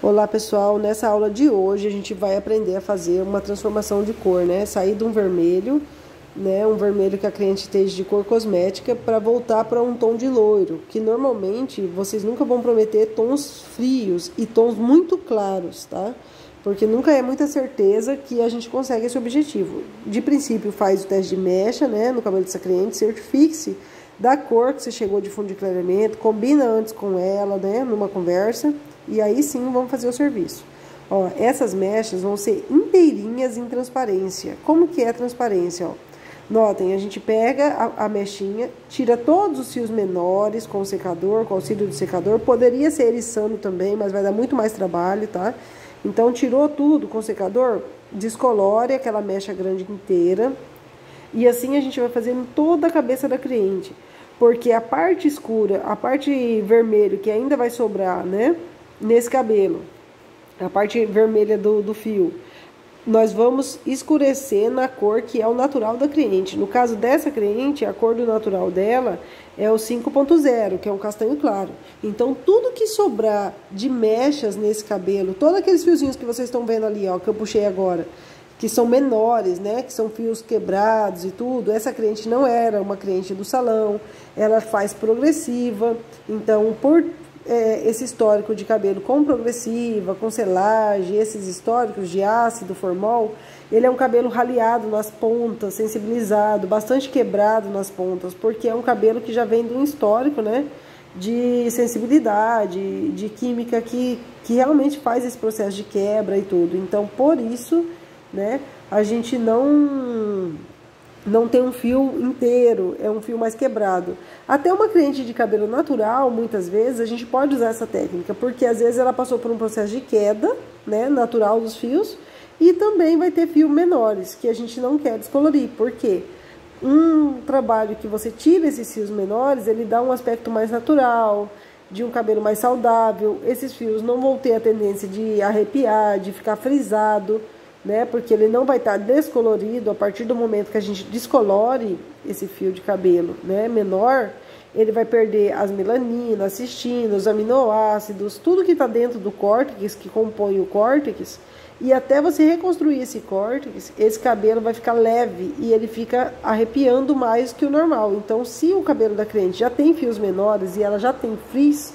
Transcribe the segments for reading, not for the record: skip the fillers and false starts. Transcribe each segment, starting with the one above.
Olá pessoal, nessa aula de hoje a gente vai aprender a fazer uma transformação de cor, né? Sair de um vermelho, né? Um vermelho que a cliente esteja de cor cosmética para voltar para um tom de loiro, que normalmente vocês nunca vão prometer tons frios e tons muito claros, tá? Porque nunca é muita certeza que a gente consegue esse objetivo. De princípio faz o teste de mecha, né? No cabelo dessa cliente, certifique-se da cor que você chegou de fundo de clareamento, combina antes com ela, né? Numa conversa. E aí sim vamos fazer o serviço. Ó, essas mechas vão ser inteirinhas em transparência. Como que é a transparência? Ó, notem, a gente pega a mechinha, tira todos os fios menores com o secador, com o auxílio do secador. Poderia ser eriçando também, mas vai dar muito mais trabalho, tá? Então, tirou tudo com o secador, descolore aquela mecha grande inteira. E assim a gente vai fazendo toda a cabeça da cliente. Porque a parte escura, a parte vermelha que ainda vai sobrar, né? Nesse cabelo, a parte vermelha do fio, nós vamos escurecer na cor que é o natural da cliente. No caso dessa cliente, a cor do natural dela é o 5.0, que é um castanho claro. Então, tudo que sobrar de mechas nesse cabelo, todos aqueles fiozinhos que vocês estão vendo ali, ó, que eu puxei agora, que são menores, né, que são fios quebrados e tudo, essa cliente não era uma cliente do salão, ela faz progressiva, então, por esse histórico de cabelo com progressiva, com selagem, esses históricos de ácido, formol, ele é um cabelo raleado nas pontas, sensibilizado, bastante quebrado nas pontas, porque é um cabelo que já vem de um histórico, né, de sensibilidade, de química que realmente faz esse processo de quebra e tudo. Então, por isso, né, a gente não tem um fio inteiro, é um fio mais quebrado. Até uma cliente de cabelo natural, muitas vezes, a gente pode usar essa técnica, porque às vezes ela passou por um processo de queda, né, natural dos fios, e também vai ter fios menores, que a gente não quer descolorir. Por quê? Um trabalho que você tira esses fios menores, ele dá um aspecto mais natural, de um cabelo mais saudável. Esses fios não vão ter a tendência de arrepiar, de ficar frisado, né? Porque ele não vai estar descolorido a partir do momento que a gente descolore esse fio de cabelo, né, menor, ele vai perder as melaninas, a cistina, os aminoácidos, tudo que está dentro do córtex, que compõe o córtex, e até você reconstruir esse córtex, esse cabelo vai ficar leve e ele fica arrepiando mais que o normal. Então, se o cabelo da cliente já tem fios menores e ela já tem frizz,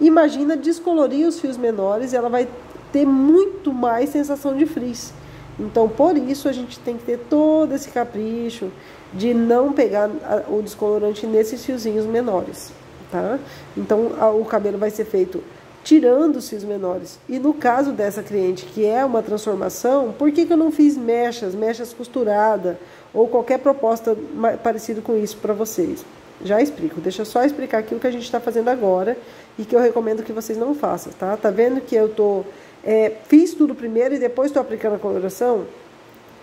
imagina descolorir os fios menores e ela vai ter muito mais sensação de frizz. Então, por isso, a gente tem que ter todo esse capricho de não pegar o descolorante nesses fiozinhos menores, tá? Então, o cabelo vai ser feito tirando os fios menores. E no caso dessa cliente, que é uma transformação, por que eu não fiz mechas costuradas, ou qualquer proposta parecida com isso para vocês? Já explico. Deixa eu só explicar aquilo que a gente está fazendo agora e que eu recomendo que vocês não façam, tá? Tá vendo que eu fiz tudo primeiro e depois estou aplicando a coloração?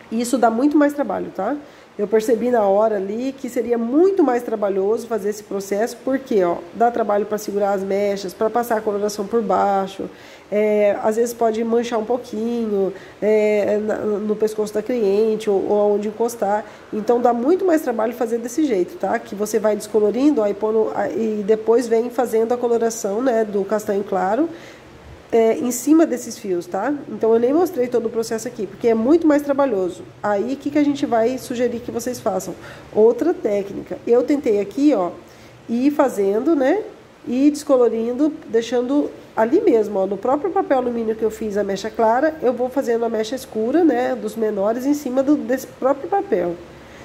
Isso dá muito mais trabalho, tá? Eu percebi na hora ali que seria muito mais trabalhoso fazer esse processo, porque, ó, dá trabalho para segurar as mechas, para passar a coloração por baixo, às vezes pode manchar um pouquinho no pescoço da cliente ou onde encostar. Então, dá muito mais trabalho fazer desse jeito, tá? Que você vai descolorindo, aí e depois vem fazendo a coloração, né, do castanho claro, em cima desses fios, tá? Então, eu nem mostrei todo o processo aqui, porque é muito mais trabalhoso. Aí, o que a gente vai sugerir que vocês façam? Outra técnica. Eu tentei aqui, ó, ir fazendo, né? E descolorindo, deixando ali mesmo, ó, no próprio papel alumínio que eu fiz a mecha clara, eu vou fazendo a mecha escura, né? Dos menores em cima desse próprio papel.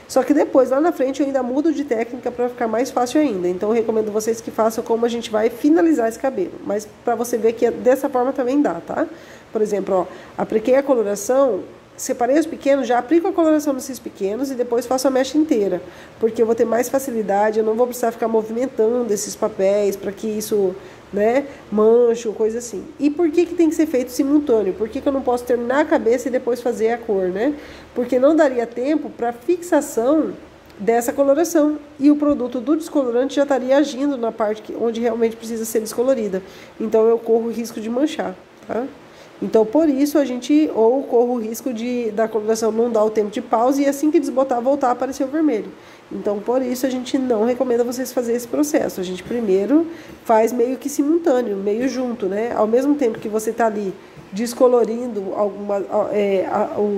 Só que depois, lá na frente, eu ainda mudo de técnica para ficar mais fácil ainda. Então, eu recomendo vocês que façam como a gente vai finalizar esse cabelo. Mas para você ver que dessa forma também dá, tá? Por exemplo, ó, apliquei a coloração, separei os pequenos, já aplico a coloração nesses pequenos e depois faço a mecha inteira. Porque eu vou ter mais facilidade, eu não vou precisar ficar movimentando esses papéis para que isso, né, manche ou coisa assim. E por que tem que ser feito simultâneo? Por que eu não posso terminar a cabeça e depois fazer a cor, né? Porque não daria tempo para fixação dessa coloração e o produto do descolorante já estaria agindo na parte onde realmente precisa ser descolorida. Então eu corro o risco de manchar, tá? Então, por isso, a gente ou corre o risco da coloração não dar o tempo de pausa e assim que desbotar, voltar a aparecer o vermelho. Então, por isso, a gente não recomenda vocês fazerem esse processo. A gente primeiro faz meio que simultâneo, meio junto, né? Ao mesmo tempo que você está ali descolorindo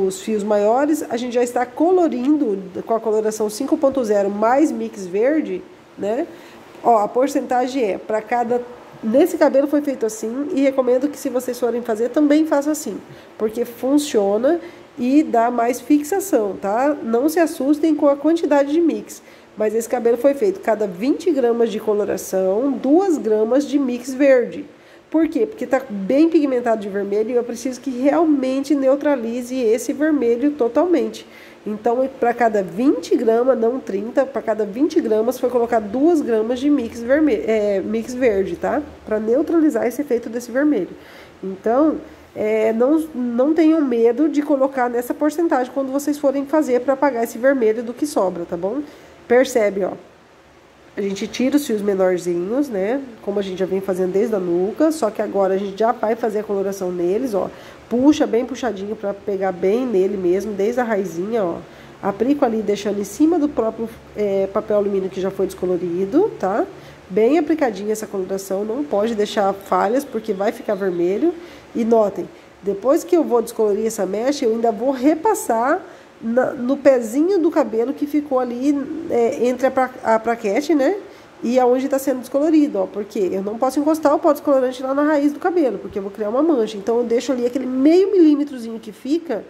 os fios maiores, a gente já está colorindo com a coloração 5.0 mais mix verde, né? Ó, a porcentagem é para cada... Nesse cabelo foi feito assim e recomendo que se vocês forem fazer também façam assim, porque funciona e dá mais fixação, tá? Não se assustem com a quantidade de mix, mas esse cabelo foi feito cada 20 gramas de coloração, 2 gramas de mix verde. Por quê? Porque tá bem pigmentado de vermelho e eu preciso que realmente neutralize esse vermelho totalmente. Então, para cada 20 gramas, não 30, para cada 20 gramas foi colocar 2 gramas de mix verde, tá? Para neutralizar esse efeito desse vermelho. Então, não tenham medo de colocar nessa porcentagem quando vocês forem fazer para apagar esse vermelho do que sobra, tá bom? Percebe, ó. A gente tira os fios menorzinhos, né? Como a gente já vem fazendo desde a nuca, só que agora a gente já vai fazer a coloração neles, ó. Puxa bem puxadinho para pegar bem nele mesmo, desde a raizinha, ó. Aplico ali, deixando em cima do próprio papel alumínio que já foi descolorido, tá? Bem aplicadinha essa coloração, não pode deixar falhas, porque vai ficar vermelho. E notem, depois que eu vou descolorir essa mecha, eu ainda vou repassar no pezinho do cabelo que ficou ali entre a plaquete, né? E aonde está sendo descolorido, ó. Porque eu não posso encostar o pó descolorante lá na raiz do cabelo, porque eu vou criar uma mancha. Então eu deixo ali aquele meio milímetrozinho que fica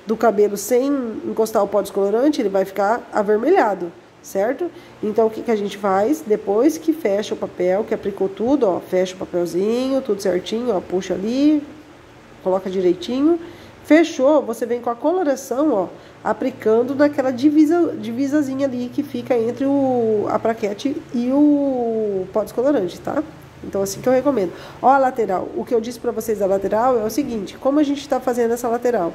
do cabelo sem encostar o pó descolorante, ele vai ficar avermelhado, certo? Então o que a gente faz? Depois que fecha o papel, que aplicou tudo, ó, fecha o papelzinho, tudo certinho, ó, puxa ali, coloca direitinho. Fechou, você vem com a coloração, ó, aplicando naquela divisazinha ali que fica entre a plaquete e o pó descolorante, tá? Então, assim que eu recomendo. Ó, a lateral. O que eu disse pra vocês da lateral é o seguinte: como a gente tá fazendo essa lateral?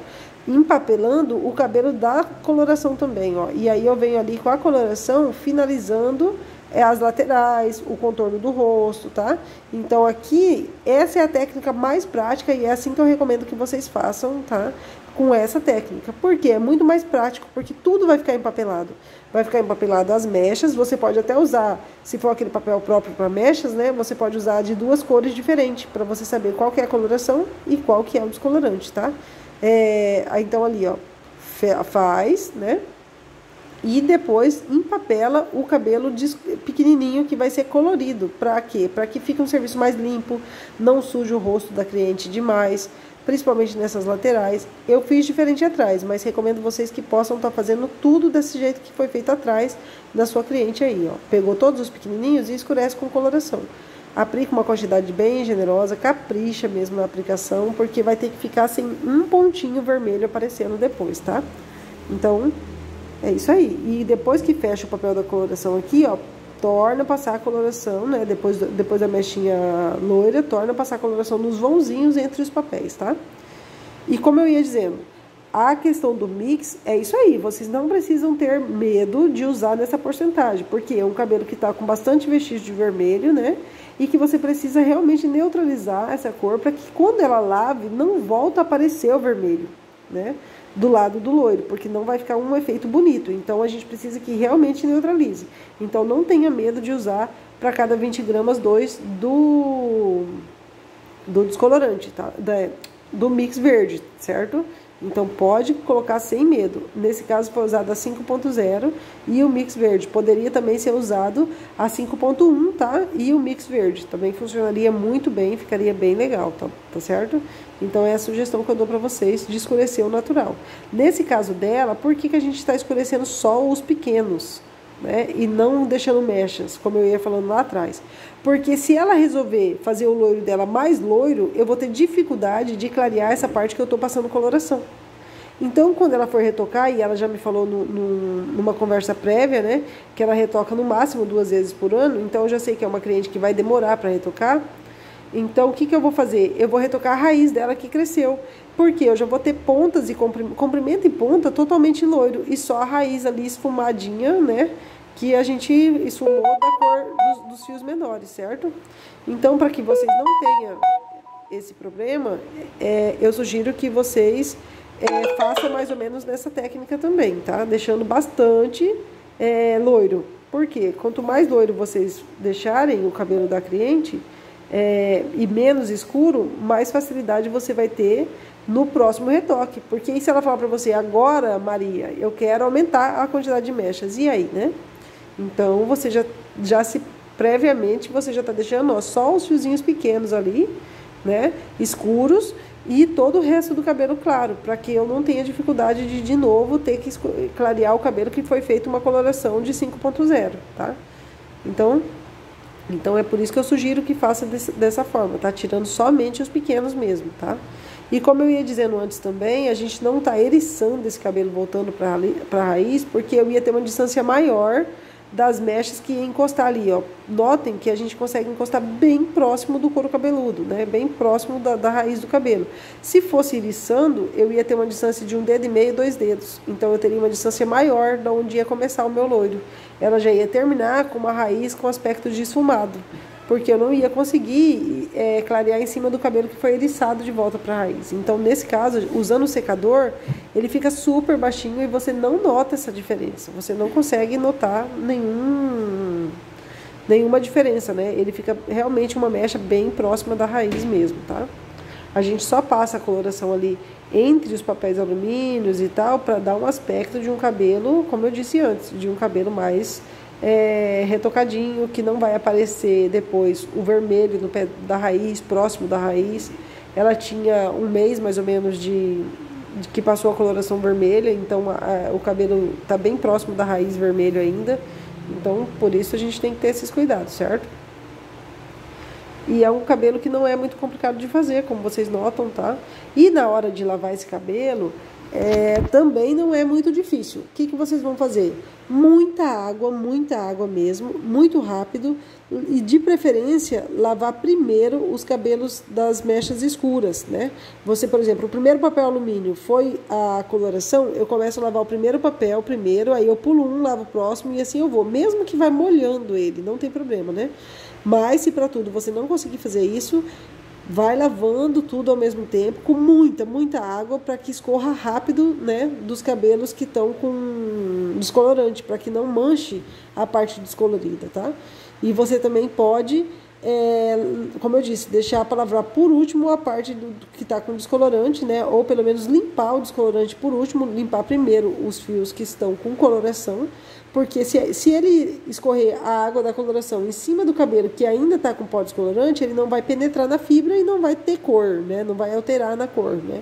Empapelando o cabelo da coloração também, ó. E aí eu venho ali com a coloração finalizando as laterais, o contorno do rosto, tá? Então aqui, essa é a técnica mais prática e é assim que eu recomendo que vocês façam, tá? Com essa técnica. Por quê? É muito mais prático, porque tudo vai ficar empapelado. Vai ficar empapelado as mechas, você pode até usar, se for aquele papel próprio para mechas, né? Você pode usar de 2 cores diferentes, para você saber qual que é a coloração e qual que é o descolorante, tá? Então ali, ó, faz, né? E depois empapela o cabelo pequenininho que vai ser colorido. Para quê? Para que fique um serviço mais limpo, não suje o rosto da cliente demais, principalmente nessas laterais. Eu fiz diferente atrás, mas recomendo vocês que possam estar fazendo tudo desse jeito que foi feito atrás da sua cliente aí, ó. Pegou todos os pequenininhos e escurece com coloração. Aplica uma quantidade bem generosa, capricha mesmo na aplicação, porque vai ter que ficar sem um pontinho vermelho aparecendo depois, tá? Então, é isso aí. E depois que fecha o papel da coloração aqui, ó, torna a passar a coloração, né? Depois da mechinha loira, torna a passar a coloração nos vãozinhos entre os papéis, tá? E como eu ia dizendo, a questão do mix é isso aí. Vocês não precisam ter medo de usar nessa porcentagem, porque é um cabelo que tá com bastante vestígio de vermelho, né? E que você precisa realmente neutralizar essa cor para que quando ela lave, não volta a aparecer o vermelho, né? Do lado do loiro, porque não vai ficar um efeito bonito. Então, a gente precisa que realmente neutralize. Então, não tenha medo de usar para cada 20 gramas 2 do descolorante, tá? Do mix verde, certo? Então, pode colocar sem medo. Nesse caso, foi usado a 5.0 e o mix verde. Poderia também ser usado a 5.1, tá? E o mix verde. Também funcionaria muito bem, ficaria bem legal, tá certo? Então, é a sugestão que eu dou pra vocês de escurecer o natural. Nesse caso dela, por que a gente está escurecendo só os pequenos, né? E não deixando mechas, como eu ia falando lá atrás? Porque se ela resolver fazer o loiro dela mais loiro, eu vou ter dificuldade de clarear essa parte que eu tô passando coloração. Então, quando ela for retocar, e ela já me falou numa conversa prévia, né, que ela retoca no máximo 2 vezes por ano, então eu já sei que é uma cliente que vai demorar para retocar. Então, o que eu vou fazer? Eu vou retocar a raiz dela que cresceu, porque eu já vou ter pontas e comprimento e ponta totalmente loiro, e só a raiz ali esfumadinha, né, que a gente esfumou da cor dos fios menores, certo? Então, para que vocês não tenham esse problema, eu sugiro que vocês façam mais ou menos nessa técnica também, tá? Deixando bastante loiro. Por quê? Quanto mais loiro vocês deixarem o cabelo da cliente e menos escuro, mais facilidade você vai ter no próximo retoque. Porque se ela falar pra você, agora, Maria, eu quero aumentar a quantidade de mechas, e aí, né? Então, você previamente, você já tá deixando, ó, só os fiozinhos pequenos ali, né? Escuros, e todo o resto do cabelo claro, para que eu não tenha dificuldade de novo, ter que clarear o cabelo que foi feita uma coloração de 5.0, tá? Então é por isso que eu sugiro que faça dessa forma, tá? Tirando somente os pequenos mesmo, tá? E como eu ia dizendo antes também, a gente não tá eriçando esse cabelo voltando para a raiz, porque eu ia ter uma distância maior das mechas que ia encostar ali, ó. Notem que a gente consegue encostar bem próximo do couro cabeludo, né? Bem próximo da raiz do cabelo. Se fosse iriçando, eu ia ter uma distância de 1,5 dedo, 2 dedos. Então eu teria uma distância maior da onde ia começar o meu loiro. Ela já ia terminar com uma raiz com aspecto de esfumado, porque eu não ia conseguir clarear em cima do cabelo que foi eriçado de volta para a raiz. Então, nesse caso, usando o secador, ele fica super baixinho e você não nota essa diferença. Você não consegue notar nenhuma diferença, né? Ele fica realmente uma mecha bem próxima da raiz mesmo, tá? A gente só passa a coloração ali entre os papéis alumínios e tal, para dar um aspecto de um cabelo, como eu disse antes, de um cabelo mais retocadinho, que não vai aparecer depois o vermelho no pé da raiz, próximo da raiz. Ela tinha um mês mais ou menos de que passou a coloração vermelha, então o cabelo está bem próximo da raiz vermelho ainda. Então, por isso a gente tem que ter esses cuidados, certo? E é um cabelo que não é muito complicado de fazer, como vocês notam, tá? E na hora de lavar esse cabelo, também não é muito difícil. O que vocês vão fazer? Muita água mesmo, muito rápido. E de preferência, lavar primeiro os cabelos das mechas escuras, né? Você, por exemplo, o primeiro papel alumínio foi a coloração, eu começo a lavar o primeiro papel primeiro, aí eu pulo um, lavo o próximo e assim eu vou. Mesmo que vai molhando ele, não tem problema, né? Mas se para tudo você não conseguir fazer isso, vai lavando tudo ao mesmo tempo, com muita água, para que escorra rápido, né, dos cabelos que estão com descolorante, para que não manche a parte descolorida, tá? E você também pode, como eu disse, deixar para lavar por último a parte do que está com descolorante, né? Ou pelo menos limpar o descolorante por último, limpar primeiro os fios que estão com coloração, porque se ele escorrer a água da coloração em cima do cabelo que ainda está com pó descolorante, ele não vai penetrar na fibra e não vai ter cor, né? Não vai alterar na cor, né?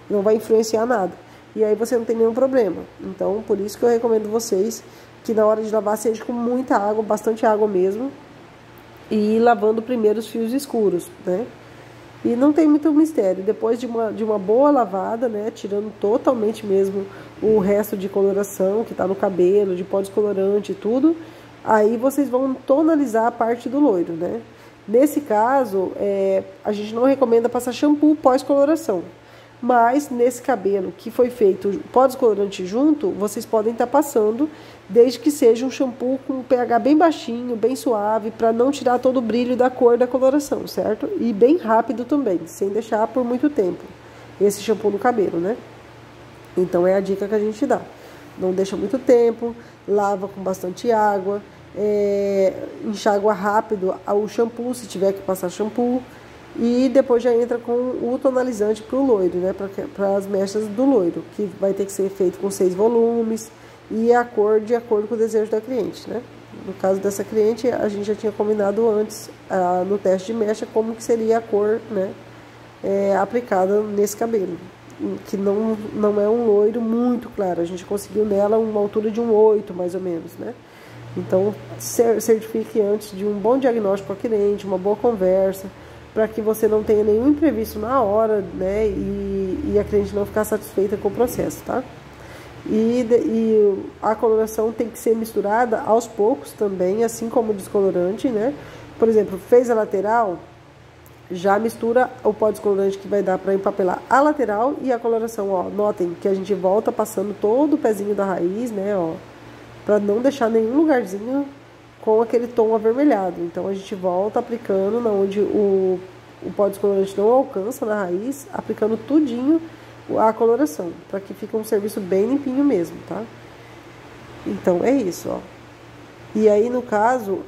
Não vai influenciar nada. E aí você não tem nenhum problema. Então, por isso que eu recomendo vocês que na hora de lavar seja com muita água, bastante água mesmo, e ir lavando primeiro os fios escuros, né? E não tem muito mistério. Depois de uma boa lavada, né, tirando totalmente mesmo o resto de coloração que tá no cabelo, de pó descolorante e tudo, aí vocês vão tonalizar a parte do loiro, né? Nesse caso, a gente não recomenda passar shampoo pós-coloração. Mas nesse cabelo que foi feito pó descolorante junto, vocês podem estar passando, desde que seja um shampoo com pH bem baixinho, bem suave, para não tirar todo o brilho da cor da coloração, certo? E bem rápido também, sem deixar por muito tempo esse shampoo no cabelo, né? Então é a dica que a gente dá. Não deixa muito tempo, lava com bastante água, enxágua rápido o shampoo, se tiver que passar shampoo. E depois já entra com o tonalizante para o loiro, né? Para as mechas do loiro, que vai ter que ser feito com 6 volumes e a cor de acordo com o desejo da cliente, né? No caso dessa cliente, a gente já tinha combinado antes, no teste de mecha, como que seria a cor, né? Aplicada nesse cabelo, que não é um loiro muito claro. A gente conseguiu nela uma altura de 1,8 mais ou menos, né? Então, certifique antes de um bom diagnóstico com a cliente, uma boa conversa, para que você não tenha nenhum imprevisto na hora, né, e a cliente não ficar satisfeita com o processo, tá? E a coloração tem que ser misturada aos poucos também, assim como o descolorante, né? Por exemplo, fez a lateral, já mistura o pó descolorante que vai dar para empapelar a lateral e a coloração, ó. Notem que a gente volta passando todo o pezinho da raiz, né, ó, para não deixar nenhum lugarzinho com aquele tom avermelhado. Então a gente volta aplicando onde o pó descolorante não alcança na raiz, aplicando tudinho a coloração, para que fique um serviço bem limpinho mesmo, tá? Então, é isso, ó. E aí, no caso,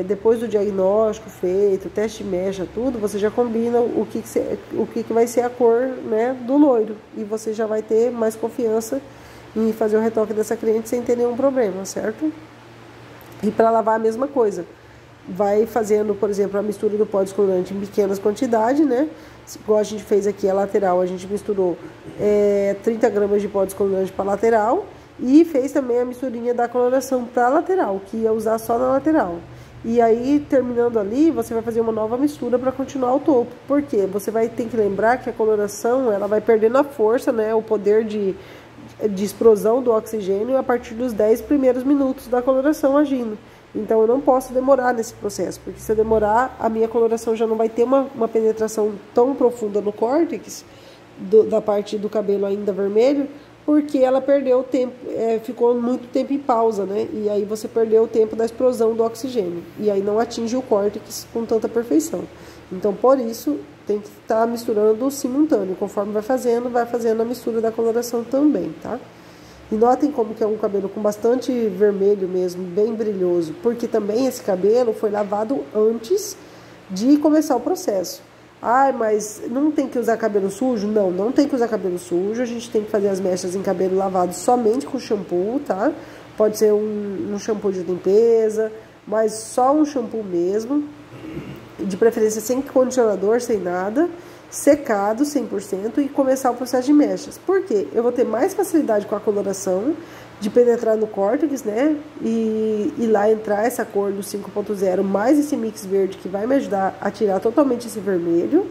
depois do diagnóstico feito, teste de mecha, tudo, você já combina o que vai ser a cor, né, do loiro. E você já vai ter mais confiança em fazer o retoque dessa cliente sem ter nenhum problema, certo? E para lavar a mesma coisa. Vai fazendo, por exemplo, a mistura do pó descolorante em pequenas quantidades, né? Igual a gente fez aqui a lateral, a gente misturou 30 gramas de pó descolorante para lateral. E fez também a misturinha da coloração para lateral, que ia usar só na lateral. E aí, terminando ali, você vai fazer uma nova mistura para continuar o topo. Por quê? Você vai ter que lembrar que a coloração, ela vai perdendo a força, né? O poder de explosão do oxigênio a partir dos 10 primeiros minutos da coloração agindo. Então, eu não posso demorar nesse processo, porque se eu demorar, a minha coloração já não vai ter uma penetração tão profunda no córtex, da parte do cabelo ainda vermelho, porque ela perdeu o tempo, ficou muito tempo em pausa, né? E aí você perdeu o tempo da explosão do oxigênio. E aí não atinge o córtex com tanta perfeição. Então, por isso, tem que estar misturando simultâneo. Conforme vai fazendo a mistura da coloração também, tá? E notem como que é um cabelo com bastante vermelho mesmo, bem brilhoso. Porque também esse cabelo foi lavado antes de começar o processo. Ah, mas não tem que usar cabelo sujo? Não, não tem que usar cabelo sujo. A gente tem que fazer as mechas em cabelo lavado somente com shampoo, tá? Pode ser um shampoo de limpeza, mas só um shampoo mesmo. De preferência sem condicionador, sem nada. Secado 100% e começar o processo de mechas. Por quê? Eu vou ter mais facilidade com a coloração, de penetrar no córtex, né? E lá entrar essa cor do 5.0 mais esse mix verde que vai me ajudar a tirar totalmente esse vermelho.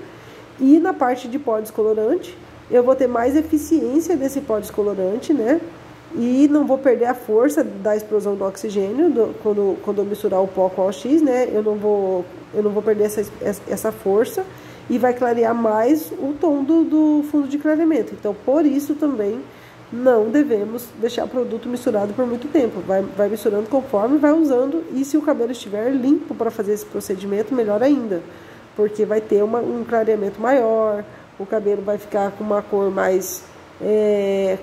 E na parte de pó descolorante, eu vou ter mais eficiência desse pó descolorante, né? E não vou perder a força da explosão do oxigênio quando eu misturar o pó com o X, né? Eu não vou perder essa força e vai clarear mais o tom do fundo de clareamento. Então, por isso também não devemos deixar o produto misturado por muito tempo. Vai misturando conforme vai usando. E se o cabelo estiver limpo para fazer esse procedimento, melhor ainda. Porque vai ter um clareamento maior. O cabelo vai ficar com uma cor mais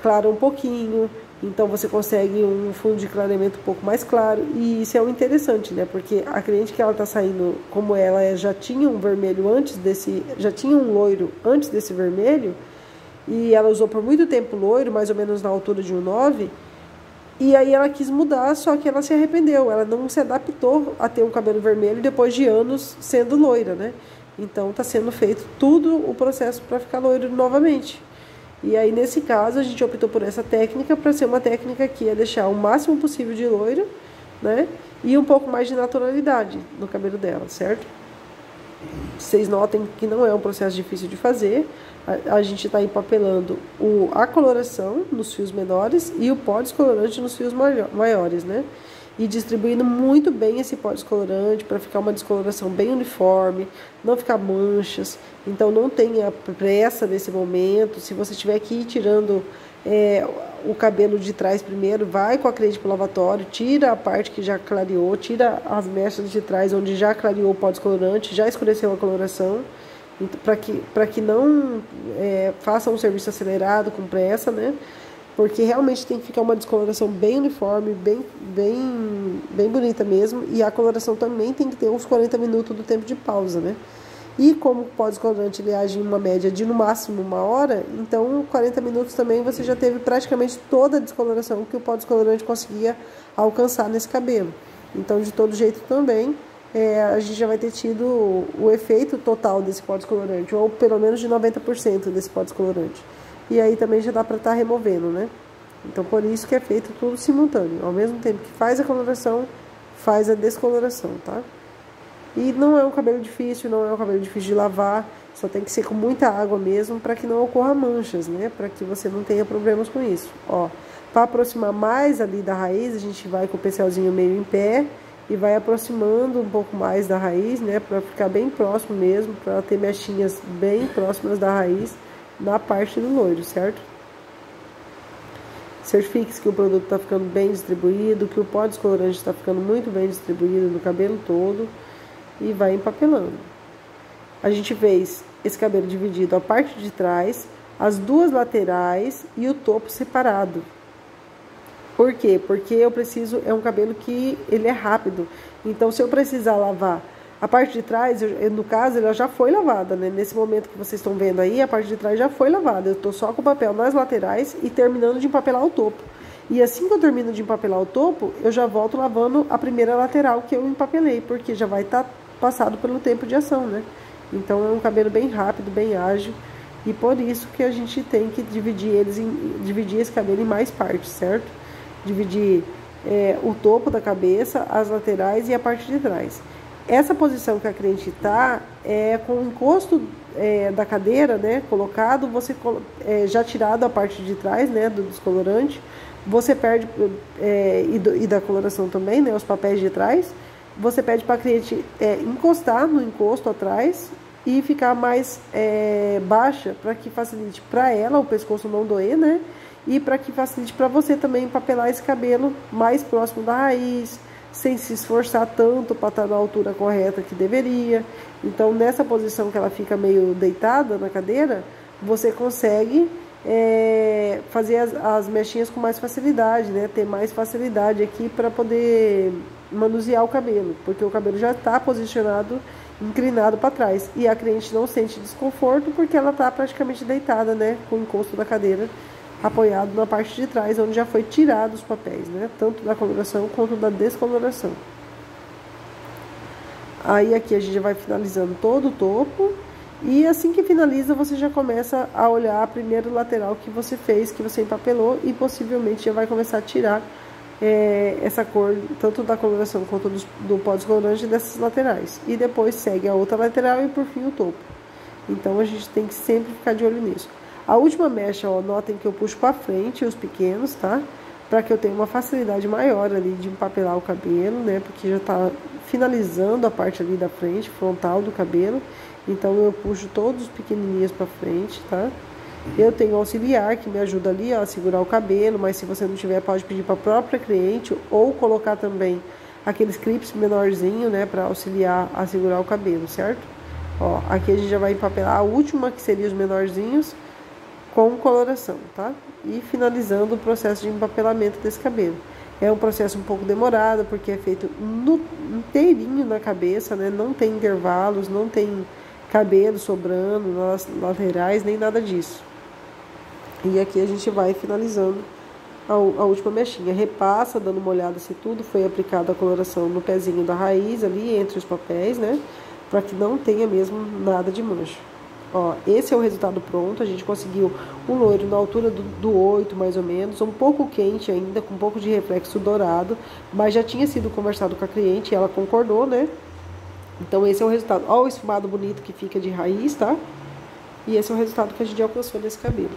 clara um pouquinho. Então você consegue um fundo de clareamento um pouco mais claro. E isso é o interessante, né? Porque a cliente que ela tá saindo, como ela já tinha um vermelho antes desse... Já tinha um loiro antes desse vermelho... E ela usou por muito tempo loiro, mais ou menos na altura de 1,9. E aí ela quis mudar, só que ela se arrependeu. Ela não se adaptou a ter um cabelo vermelho depois de anos sendo loira, né? Então tá sendo feito tudo o processo para ficar loiro novamente. E aí nesse caso a gente optou por essa técnica para ser uma técnica que ia deixar o máximo possível de loiro, né? E um pouco mais de naturalidade no cabelo dela, certo? Vocês notem que não é um processo difícil de fazer. A gente está empapelando a coloração nos fios menores e o pó descolorante nos fios maiores, né? E distribuindo muito bem esse pó descolorante para ficar uma descoloração bem uniforme, não ficar manchas. Então não tenha pressa nesse momento. Se você tiver que ir tirando o cabelo de trás primeiro, vai com a creme pro lavatório, tira a parte que já clareou, tira as mechas de trás onde já clareou o pó descolorante, já escureceu a coloração. Para que não faça um serviço acelerado com pressa, né? Porque realmente tem que ficar uma descoloração bem uniforme, bem bonita mesmo. E a coloração também tem que ter uns 40 minutos do tempo de pausa, né? E como o pó descolorante ele age em uma média de no máximo 1 hora, então 40 minutos também você já teve praticamente toda a descoloração que o pó descolorante conseguia alcançar nesse cabelo. Então, de todo jeito também... a gente já vai ter tido o efeito total desse pó descolorante, ou pelo menos de 90% desse pó descolorante. E aí também já dá para estar removendo, né? Então, por isso que é feito tudo simultâneo. Ao mesmo tempo que faz a coloração, faz a descoloração, tá? E não é um cabelo difícil, não é um cabelo difícil de lavar, só tem que ser com muita água mesmo, para que não ocorra manchas, né? Para que você não tenha problemas com isso. Ó, para aproximar mais ali da raiz, a gente vai com o pincelzinho meio em pé, e vai aproximando um pouco mais da raiz, né, para ficar bem próximo mesmo, para ter mechinhas bem próximas da raiz na parte do loiro, certo? Certifique-se que o produto está ficando bem distribuído, que o pó descolorante está ficando muito bem distribuído no cabelo todo e vai empapelando. a gente fez esse cabelo dividido, a parte de trás, as duas laterais e o topo separado. Por quê? Porque eu preciso, é um cabelo que ele é rápido. Então, se eu precisar lavar a parte de trás, no caso, ela já foi lavada, né? Nesse momento que vocês estão vendo aí, a parte de trás já foi lavada. Eu tô só com o papel nas laterais e terminando de empapelar o topo. E assim que eu termino de empapelar o topo, eu já volto lavando a primeira lateral que eu empapelei, porque já vai estar passado pelo tempo de ação, né? Então, é um cabelo bem rápido, bem ágil. E por isso que a gente tem que dividir esse cabelo em mais partes, certo? Dividir o topo da cabeça, as laterais e a parte de trás. Essa posição que a cliente está com o encosto da cadeira, né, colocado, você já tirado a parte de trás, né, do descolorante, você perde, e da coloração também, né, os papéis de trás, você pede para a cliente encostar no encosto atrás e ficar mais baixa, para que facilite para ela o pescoço não doer, né, e para que facilite para você também empapelar esse cabelo mais próximo da raiz, sem se esforçar tanto para estar na altura correta que deveria. Então, nessa posição que ela fica meio deitada na cadeira, você consegue fazer as mechinhas com mais facilidade, né? Ter mais facilidade aqui para poder manusear o cabelo, porque o cabelo já está posicionado, inclinado para trás. E a cliente não sente desconforto porque ela está praticamente deitada, né? Com o encosto da cadeira apoiado na parte de trás, onde já foi tirado os papéis, né? Tanto da coloração quanto da descoloração. Aí aqui a gente vai finalizando todo o topo. E assim que finaliza, você já começa a olhar a primeira lateral que você fez, que você empapelou. E possivelmente já vai começar a tirar essa cor, tanto da coloração quanto do pó descolorante dessas laterais. E depois segue a outra lateral e por fim o topo. Então a gente tem que sempre ficar de olho nisso. A última mecha, ó, notem que eu puxo para frente os pequenos, tá? Para que eu tenha uma facilidade maior ali de empapelar o cabelo, né? Porque já tá finalizando a parte ali da frente, frontal do cabelo. Então eu puxo todos os pequenininhos para frente, tá? Eu tenho auxiliar que me ajuda ali, ó, a segurar o cabelo, mas se você não tiver, pode pedir para a própria cliente ou colocar também aqueles clips menorzinho, né? Para auxiliar a segurar o cabelo, certo? Ó, aqui a gente já vai empapelar a última, que seria os menorzinhos, com coloração, tá? E finalizando o processo de empapelamento desse cabelo. É um processo um pouco demorado, porque é feito inteirinho na cabeça, né? Não tem intervalos, não tem cabelo sobrando nas laterais, nem nada disso. E aqui a gente vai finalizando a última mechinha. Repassa, dando uma olhada se tudo foi aplicado a coloração no pezinho da raiz, ali entre os papéis, né? Para que não tenha mesmo nada de mancha. Ó, esse é o resultado pronto. A gente conseguiu um loiro na altura do 8, mais ou menos, um pouco quente ainda, com um pouco de reflexo dourado, mas já tinha sido conversado com a cliente e ela concordou, né? Então esse é o resultado. Ó, o esfumado bonito que fica de raiz, tá? E esse é o resultado que a gente alcançou nesse cabelo.